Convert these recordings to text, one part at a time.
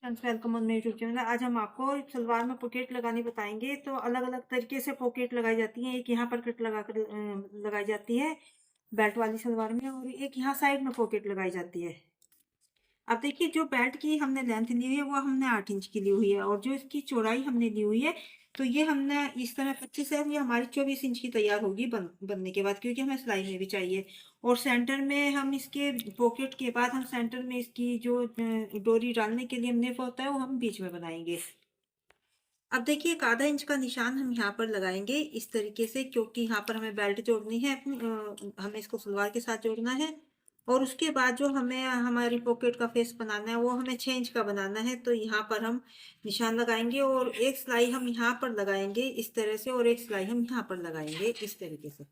Friends, welcome on मेरे YouTube channel. आज हम आपको सलवार में पॉकेट लगानी बताएंगे। तो अलग अलग तरीके से पॉकेट लगाई जाती है। एक यहाँ पर कट लगा कर लगाई जाती है बेल्ट वाली सलवार में, और एक यहाँ साइड में पॉकेट लगाई जाती है। अब देखिए, जो बेल्ट की हमने लेंथ ली हुई है वो हमने 8 इंच की ली हुई है, और जो इसकी चौड़ाई हमने ली हुई है तो ये हमने इस तरह 25 है, ये हमारी 24 इंच की तैयार होगी बनने के बाद, क्योंकि हमें सिलाई में भी चाहिए। और सेंटर में हम इसके पॉकेट के बाद हम सेंटर में इसकी जो डोरी डालने के लिए नेफ होता है वो हम बीच में बनाएंगे। अब देखिए, एक आधा इंच का निशान हम यहाँ पर लगाएंगे इस तरीके से, क्योंकि यहाँ पर हमें बेल्ट जोड़नी है अपनी, हमें इसको सलवार के साथ जोड़ना है। और उसके बाद जो हमें हमारी पॉकेट का फेस बनाना है वो हमें 6 इंच का बनाना है, तो यहाँ पर हम निशान लगाएंगे और एक सिलाई हम यहाँ पर लगाएंगे इस तरह से, और एक सिलाई हम यहाँ पर लगाएंगे इस तरीके से।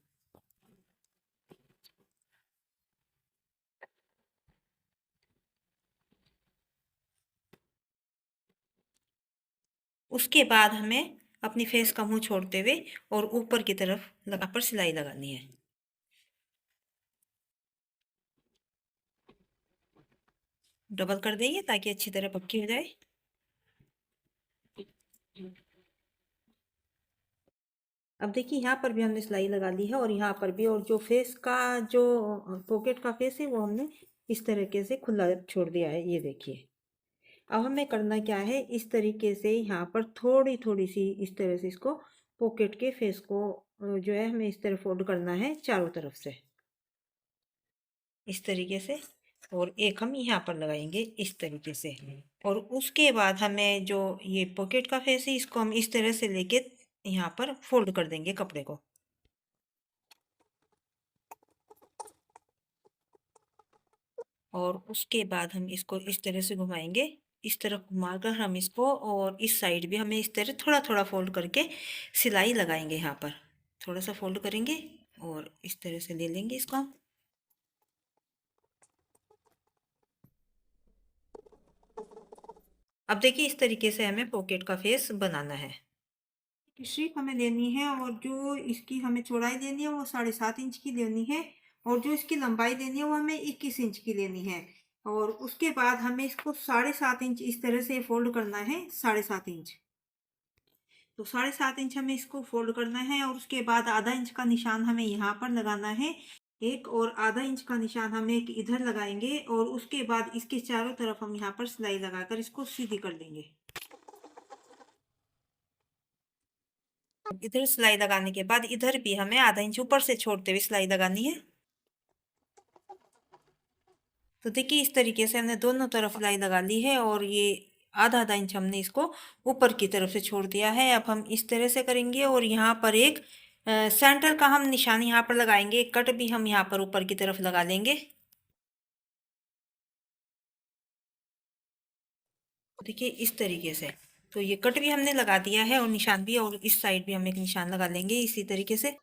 उसके बाद हमें अपनी फेस का मुंह छोड़ते हुए और ऊपर की तरफ लगा पर सिलाई लगानी है। डबल कर देंगे ताकि अच्छी तरह पक्की हो जाए। अब देखिए, यहाँ पर भी हमने सिलाई लगा ली है और यहाँ पर भी, और जो फेस का जो पॉकेट का फेस है वो हमने इस तरीके से खुला छोड़ दिया है, ये देखिए। अब हमें करना क्या है, इस तरीके से यहाँ पर थोड़ी थोड़ी सी इस तरह से इसको पॉकेट के फेस को जो है हमें इस तरह फोल्ड करना है चारों तरफ से इस तरीके से, और एक हम यहाँ पर लगाएंगे इस तरीके से। और उसके बाद हमें जो ये पॉकेट का फेस है इसको हम इस तरह से लेके यहाँ पर फोल्ड कर देंगे कपड़े को। और उसके बाद हम इसको इस तरह से घुमाएंगे, इस तरफ घुमाकर हम इसको, और इस साइड भी हमें इस तरह थोड़ा थोड़ा फोल्ड करके सिलाई लगाएंगे। यहाँ पर थोड़ा सा फोल्ड करेंगे और इस तरह से ले लेंगे इसको हम। अब देखिए, इस तरीके से हमें पॉकेट का फेस बनाना है। स्ट्रिप हमें लेनी है, और जो इसकी हमें चौड़ाई लेनी है वो 7.5 इंच की लेनी है, और जो इसकी लंबाई लेनी है वो हमें 21 इंच की लेनी है। और उसके बाद हमें इसको 7.5 इंच इस तरह से फोल्ड करना है, 7.5 इंच। तो 7.5 इंच हमें इसको फोल्ड करना है, और उसके बाद आधा इंच का निशान हमें यहाँ पर लगाना है एक, और आधा इंच का निशान हम एक इधर लगाएंगे, और उसके बाद इसके चारों तरफ हम यहाँ पर सिलाई लगाकर इसको सीधी कर देंगे। इधर सिलाई लगाने के बाद इधर भी हमें आधा इंच ऊपर से छोड़ते हुए सिलाई लगानी है। तो देखिए, इस तरीके से हमने दोनों तरफ सिलाई लगा ली है, और ये आधा आधा इंच हमने इसको ऊपर की तरफ से छोड़ दिया है। अब हम इस तरह से करेंगे, और यहाँ पर एक सेंटर का हम निशान यहाँ पर लगाएंगे, एक कट भी हम यहाँ पर ऊपर की तरफ लगा लेंगे। देखिए, इस तरीके से। तो ये कट भी हमने लगा दिया है और निशान भी, और इस साइड भी हम एक निशान लगा लेंगे इसी तरीके से।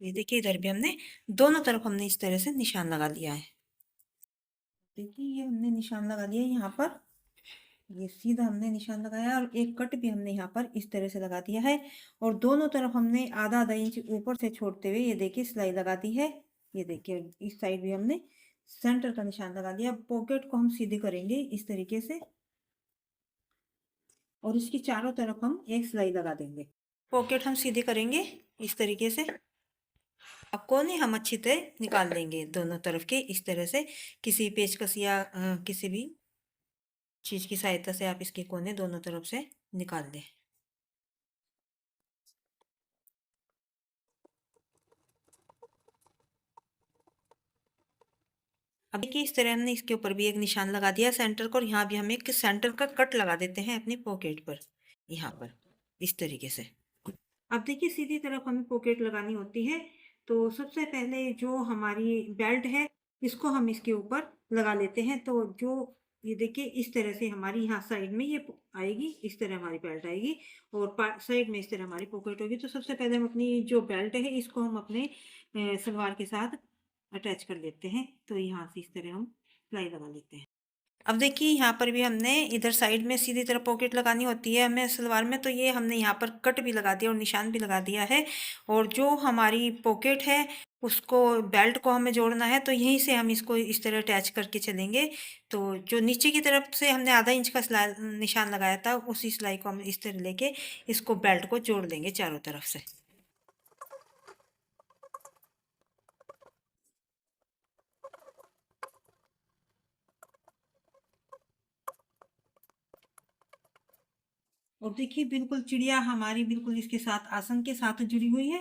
ये देखिए, इधर भी हमने दोनों तरफ हमने इस तरह से निशान लगा लिया है। देखिए, ये हमने निशान लगा दिया है यहाँ पर, ये सीधा हमने निशान लगाया, और एक कट भी हमने यहाँ पर इस तरह से लगा दिया है। और दोनों तरफ हमने आधा आधा इंच ऊपर से छोड़ते हुए ये देखिए सिलाई लगा दी है। ये देखिए, इस साइड भी हमने सेंटर का निशान लगा दिया। पॉकेट को हम सीधे करेंगे इस तरीके से, और इसकी चारों तरफ हम एक सिलाई लगा देंगे। पॉकेट हम सीधे करेंगे इस तरीके से। अब कोने हम अच्छी तरह निकाल लेंगे दोनों तरफ के इस तरह से, किसी पेचकस या किसी भी चीज की सहायता से आप इसके कोने दोनों तरफ से निकाल दें। अब देखिए, इस तरह हमने इसके ऊपर भी एक निशान लगा दिया सेंटर को, और यहाँ भी हम एक सेंटर का कट लगा देते हैं अपनी पॉकेट पर, यहाँ पर इस तरीके से। अब देखिए, सीधी तरफ हमें पॉकेट लगानी होती है। तो सबसे पहले जो हमारी बेल्ट है इसको हम इसके ऊपर लगा लेते हैं। तो जो ये देखिए, इस तरह से हमारी यहाँ साइड में ये आएगी, इस तरह हमारी बेल्ट आएगी, और साइड में इस तरह हमारी पॉकेट होगी। तो सबसे पहले हम अपनी जो बेल्ट है इसको हम अपने सलवार के साथ अटैच कर लेते हैं। तो यहाँ से इस तरह हम सिलाई लगा लेते हैं। अब देखिए यहाँ पर भी हमने इधर साइड में सीधी तरफ पॉकेट लगानी होती है हमें सलवार में, तो ये हमने यहाँ पर कट भी लगा दिया और निशान भी लगा दिया है। और जो हमारी पॉकेट है उसको बेल्ट को हमें जोड़ना है, तो यहीं से हम इसको इस तरह अटैच करके चलेंगे। तो जो नीचे की तरफ से हमने आधा इंच का सिलाई निशान लगाया था, उसी सिलाई को हम इस तरह लेके इसको बेल्ट को जोड़ देंगे चारों तरफ से। और देखिए बिल्कुल चिड़िया हमारी बिल्कुल इसके साथ आसन के साथ जुड़ी हुई है।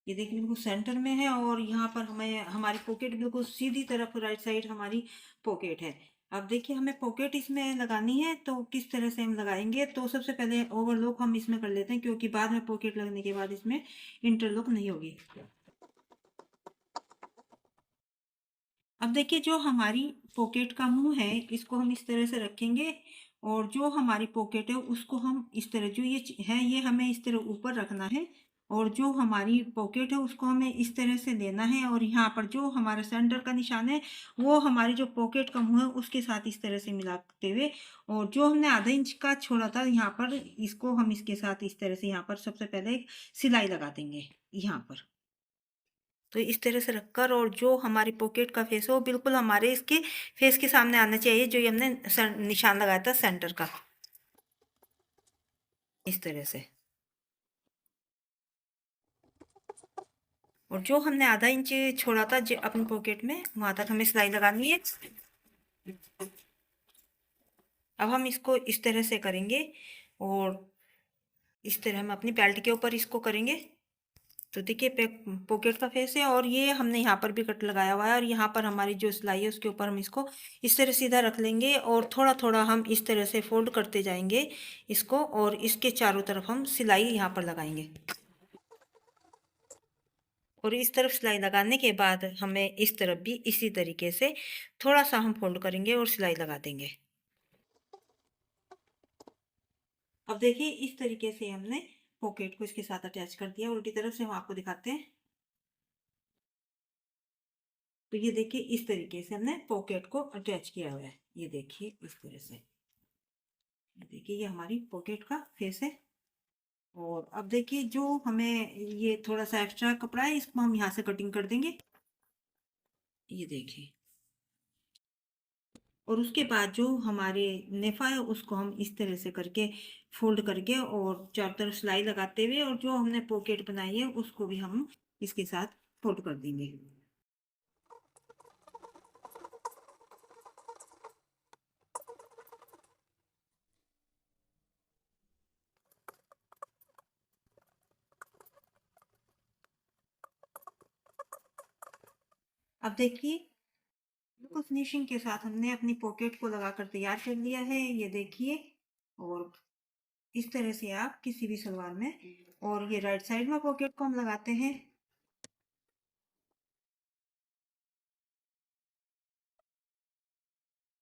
ये देखिए बिल्कुल सेंटर में है और यहाँ पर हमें हमारी पॉकेट बिल्कुल सीधी तरफ राइट साइड हमारी पॉकेट है। अब देखिए हमें पॉकेट इसमें लगानी है, तो किस तरह से हम लगाएंगे, तो सबसे पहले ओवरलॉक हम इसमें कर लेते हैं, क्योंकि बाद में पॉकेट लगने के बाद इसमें इंटरलॉक नहीं होगी। अब देखिए जो हमारी पॉकेट का मुंह है इसको हम इस तरह से रखेंगे, और जो हमारी पॉकेट है उसको हम इस तरह, जो ये है ये हमें इस तरह ऊपर रखना है, और जो हमारी पॉकेट है उसको हमें इस तरह से लेना है, और यहाँ पर जो हमारा सेंटर का निशान है वो हमारी जो पॉकेट का मुंह है उसके साथ इस तरह से मिलाते हुए, और जो हमने आधा इंच का छोड़ा था यहाँ पर, इसको हम इसके साथ इस तरह से यहाँ पर सबसे पहले एक सिलाई लगा देंगे यहाँ पर। तो इस तरह से रखकर, और जो हमारी पॉकेट का फेस है वो बिल्कुल हमारे इसके फेस के सामने आना चाहिए, जो ये हमने निशान लगाया था सेंटर का, इस तरह से। और जो हमने आधा इंच छोड़ा था जो अपनी पॉकेट में, वहां तक हमें सिलाई लगानी है। अब हम इसको इस तरह से करेंगे, और इस तरह हम अपनी बेल्ट के ऊपर इसको करेंगे। तो देखिए पॉकेट का फेस है, और ये हमने यहाँ पर भी कट लगाया हुआ है, और यहाँ पर हमारी जो सिलाई है उसके ऊपर हम इसको इस तरह सीधा रख लेंगे, और थोड़ा थोड़ा हम इस तरह से फोल्ड करते जाएंगे इसको, और इसके चारों तरफ हम सिलाई यहाँ पर लगाएंगे। और इस तरफ सिलाई लगाने के बाद हमें इस तरफ भी इसी तरीके से थोड़ा सा हम फोल्ड करेंगे और सिलाई लगा देंगे। अब देखिए इस तरीके से हमने पॉकेट को इसके साथ अटैच कर दिया। उल्टी तरफ से हम आपको दिखाते हैं। तो ये देखिए इस तरीके से हमने पॉकेट को अटैच किया हुआ है। ये देखिए इस तरह से। ये देखिए ये हमारी पॉकेट का फेस है। और अब देखिए जो हमें ये थोड़ा सा एक्स्ट्रा कपड़ा है इसको हम यहाँ से कटिंग कर देंगे। ये देखिए। और उसके बाद जो हमारे नेफा है उसको हम इस तरह से करके फोल्ड करके और चारों तरफ सिलाई लगाते हुए, और जो हमने पॉकेट बनाई है उसको भी हम इसके साथ फोल्ड कर देंगे। अब देखिए बिल्कुल फिनिशिंग के साथ हमने अपनी पॉकेट को लगाकर तैयार कर लिया है। ये देखिए। और इस तरह से आप किसी भी सलवार में, और ये राइट साइड में पॉकेट को हम लगाते हैं।